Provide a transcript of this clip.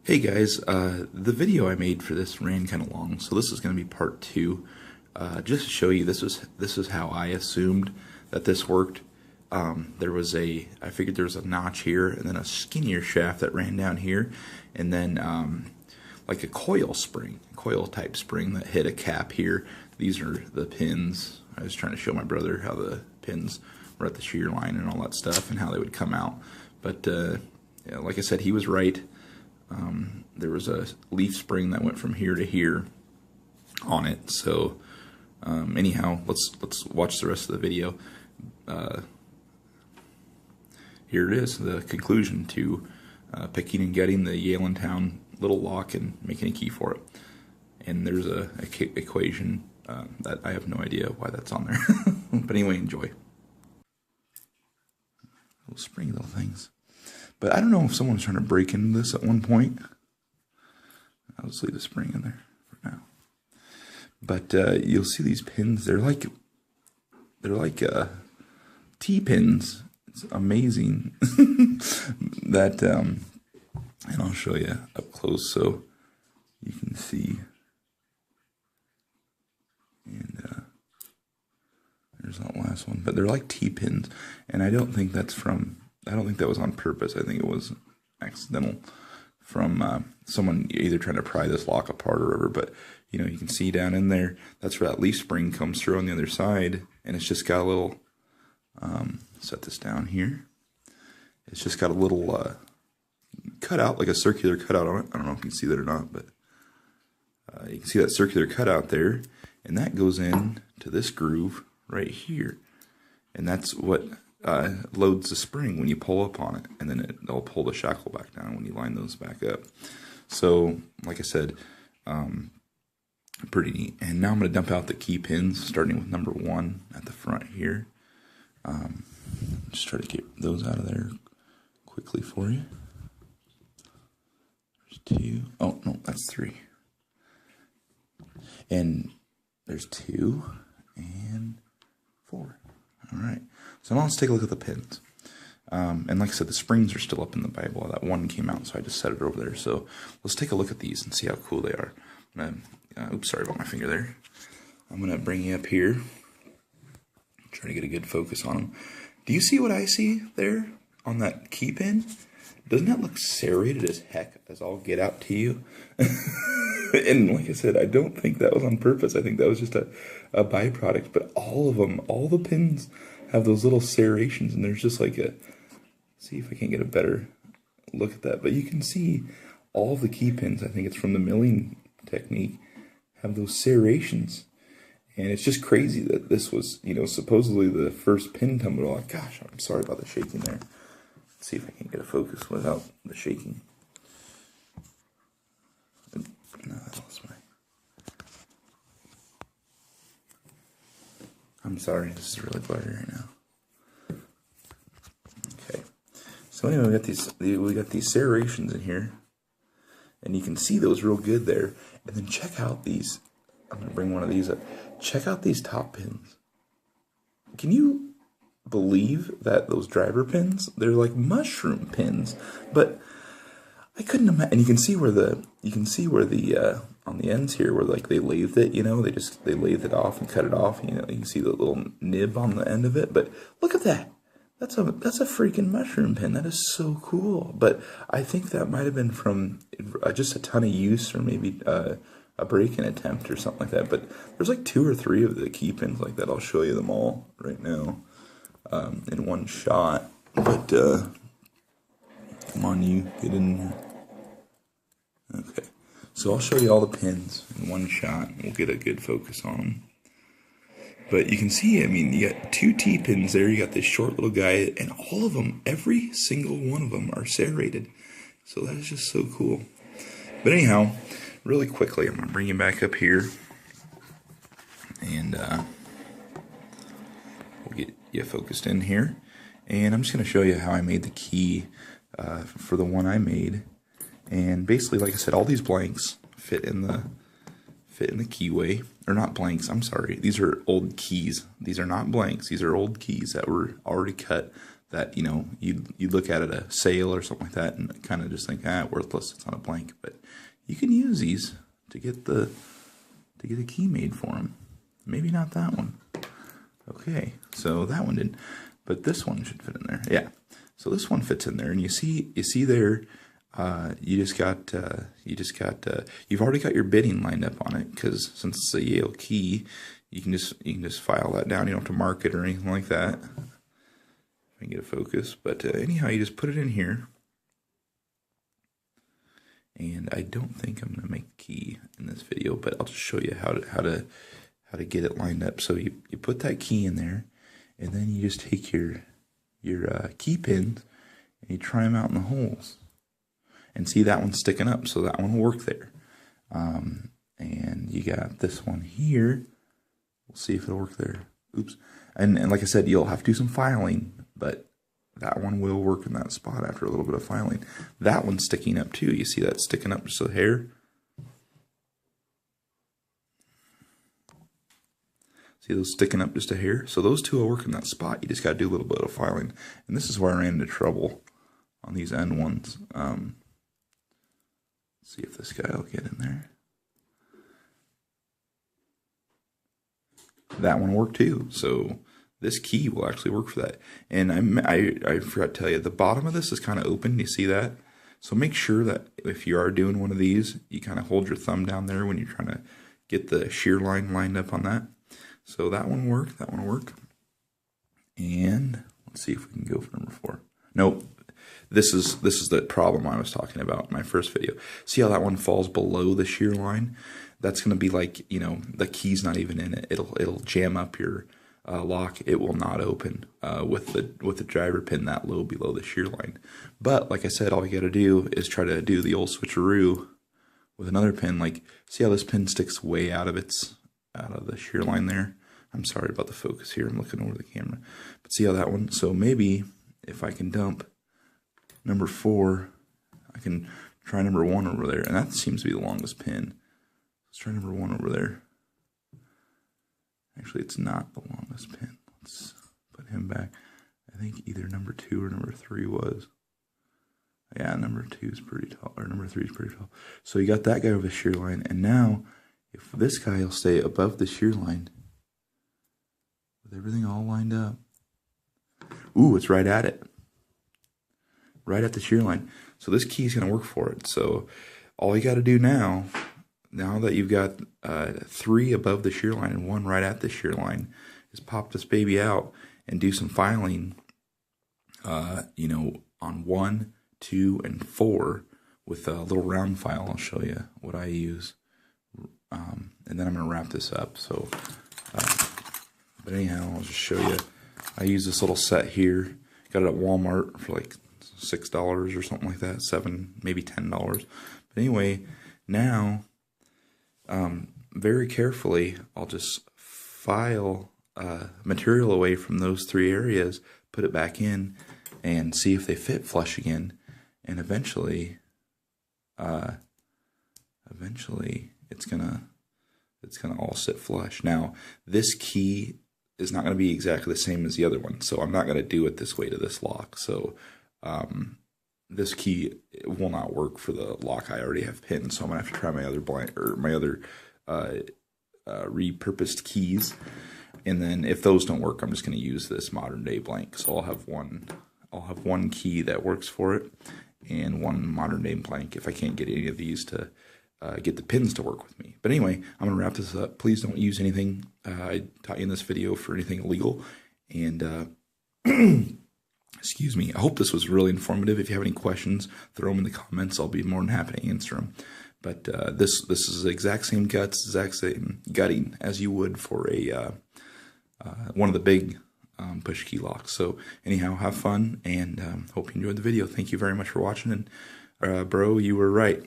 Hey guys, the video I made for this ran kind of long, so this is going to be part two. Just to show you, this is how I assumed that this worked. I figured there was a notch here, and then a skinnier shaft that ran down here, and then like a coil type spring that hit a cap here. These are the pins. I was trying to show my brother how the pins were at the shear line and all that stuff, and how they would come out. But yeah, like I said, he was right. There was a leaf spring that went from here to here on it. So anyhow, let's watch the rest of the video. Here it is, the conclusion to picking and getting the Yale in town little lock and making a key for it. And there's a equation that I have no idea why that's on there. But anyway, enjoy. Little springy little things. But I don't know if someone's trying to break into this at one point. I'll just leave the spring in there for now. But you'll see these pins. They're like T-pins. It's amazing. That and I'll show you up close so you can see. And there's that last one. But they're like T-pins, and I don't think that was on purpose. I think it was accidental from someone either trying to pry this lock apart or whatever. But you know, you can see down in there, that's where that leaf spring comes through on the other side, and it's just got a little. Set this down here. It's just got a little cutout, like a circular cutout on it. I don't know if you can see that or not, but you can see that circular cutout there, and that goes in to this groove right here, and that's what loads the spring when you pull up on it, and then it'll pull the shackle back down when you line those back up. So, like I said, pretty neat. And now I'm going to dump out the key pins, starting with number 1 at the front here. Just try to get those out of there quickly for you. There's 2. Oh, no, that's 3. And there's 2 and 4. All right. So now let's take a look at the pins. And like I said, the springs are still up in the Bible. That one came out, so I just set it over there. So let's take a look at these and see how cool they are. Oops, sorry about my finger there. I'm going to bring you up here. Try to get a good focus on them. Do you see what I see there on that key pin? Doesn't that look serrated as heck, as I'll get out to you? And like I said, I don't think that was on purpose. I think that was just a byproduct. But all of them, all the pins have those little serrations, and there's just like see if I can get a better look at that. But you can see all the key pins, I think it's from the milling technique, have those serrations. And it's just crazy that this was, you know, supposedly the first pin tumble lock. Gosh, I'm sorry about the shaking there. Let's see if I can get a focus without the shaking. No, that was I'm sorry, this is really blurry right now. Okay. So anyway, we got these serrations in here. And you can see those real good there. And then check out these. I'm going to bring one of these up. Check out these top pins. Can you believe that those driver pins, they're like mushroom pins? But I couldn't imagine. And you can see where on the ends here where like they lathed it, you know, they lathed it off and cut it off. You know, you can see the little nib on the end of it. But look at that. That's a freaking mushroom pin. That is so cool. But I think that might have been from just a ton of use, or maybe a break-in attempt or something like that. But there's like 2 or 3 of the key pins like that. I'll show you them all right now in one shot. But come on, you get in here. Okay, so I'll show you all the pins in one shot, and we'll get a good focus on them. But you can see, I mean, you got 2 T-pins there. You got this short little guy, and all of them, every single one of them are serrated. So that is just so cool. But anyhow, really quickly, I'm going to bring you back up here, and we'll get you focused in here. And I'm just going to show you how I made the key for the one I made. And basically, like I said, all these blanks fit in the keyway. Or not blanks, I'm sorry. These are old keys. These are not blanks. These are old keys that were already cut that, you know, you'd look at a sale or something like that and kind of just think, worthless, it's on a blank. But you can use these to get a key made for them. Maybe not that one. Okay, so that one didn't, but this one should fit in there. Yeah, so this one fits in there, and you see there, you've already got your bitting lined up on it, because since it's a Yale key, you can just file that down. You don't have to mark it or anything like that. If I can get a focus, but anyhow, you just put it in here. And I don't think I'm gonna make the key in this video, but I'll just show you how to get it lined up. So you put that key in there, and then you just take your key pins and you try them out in the holes, and see that one's sticking up, so that one will work there. And you got this one here. We'll see if it'll work there. Oops. And like I said, you'll have to do some filing, but that one will work in that spot after a little bit of filing. That one's sticking up too. You see that sticking up just a hair? See those sticking up just a hair? So those two will work in that spot. You just got to do a little bit of filing. And this is where I ran into trouble on these end ones. Let's see if this guy will get in there. That one worked too. So this key will actually work for that. And I forgot to tell you, the bottom of this is kind of open. You see that? So make sure that if you are doing one of these, you kind of hold your thumb down there when you're trying to get the shear line lined up on that. So that one worked. That one worked. And let's see if we can go for number 4. Nope. This is the problem I was talking about in my first video. See how that one falls below the shear line? That's going to be like, you know, the key's not even in it. It'll jam up your lock. It will not open with the driver pin that low below the shear line. But like I said, all you got to do is try to do the old switcheroo with another pin. Like, see how this pin sticks way out of the shear line there? I'm sorry about the focus here. I'm looking over the camera. But see how that one? So maybe if I can dump number 4, I can try number 1 over there. And that seems to be the longest pin. Let's try number 1 over there. Actually, it's not the longest pin. Let's put him back. I think either number 2 or number 3 was. Yeah, number 2 is pretty tall, or number 3 is pretty tall. So you got that guy with a shear line, and now if this guy will stay above the shear line with everything all lined up. Ooh, it's right at it. Right at the shear line. So this key is going to work for it. So all you got to do now that you've got 3 above the shear line and 1 right at the shear line, is pop this baby out and do some filing, you know, on 1, 2, and 4 with a little round file. I'll show you what I use. And then I'm going to wrap this up. So, but anyhow, I'll just show you. I use this little set here. Got it at Walmart for like $6 or something like that, $7, maybe $10. But anyway, now, very carefully, I'll just file material away from those 3 areas, put it back in, and see if they fit flush again. And eventually, it's gonna all sit flush. Now, this key is not going to be exactly the same as the other one, so I'm not going to do it this way to this lock. So this key will not work for the lock I already have pinned, so I'm going to have to try my other blank, or my other repurposed keys. And then if those don't work, I'm just going to use this modern day blank. So I'll have one key that works for it and one modern day blank if I can't get any of these to get the pins to work with me. But anyway, I'm going to wrap this up. Please don't use anything I taught you in this video for anything illegal. And excuse me, I hope this was really informative. If you have any questions, throw them in the comments. I'll be more than happy to answer them. But this is the exact same guts, exact same gutting as you would for a one of the big push key locks. So anyhow, have fun, and hope you enjoyed the video. Thank you very much for watching, and bro, you were right.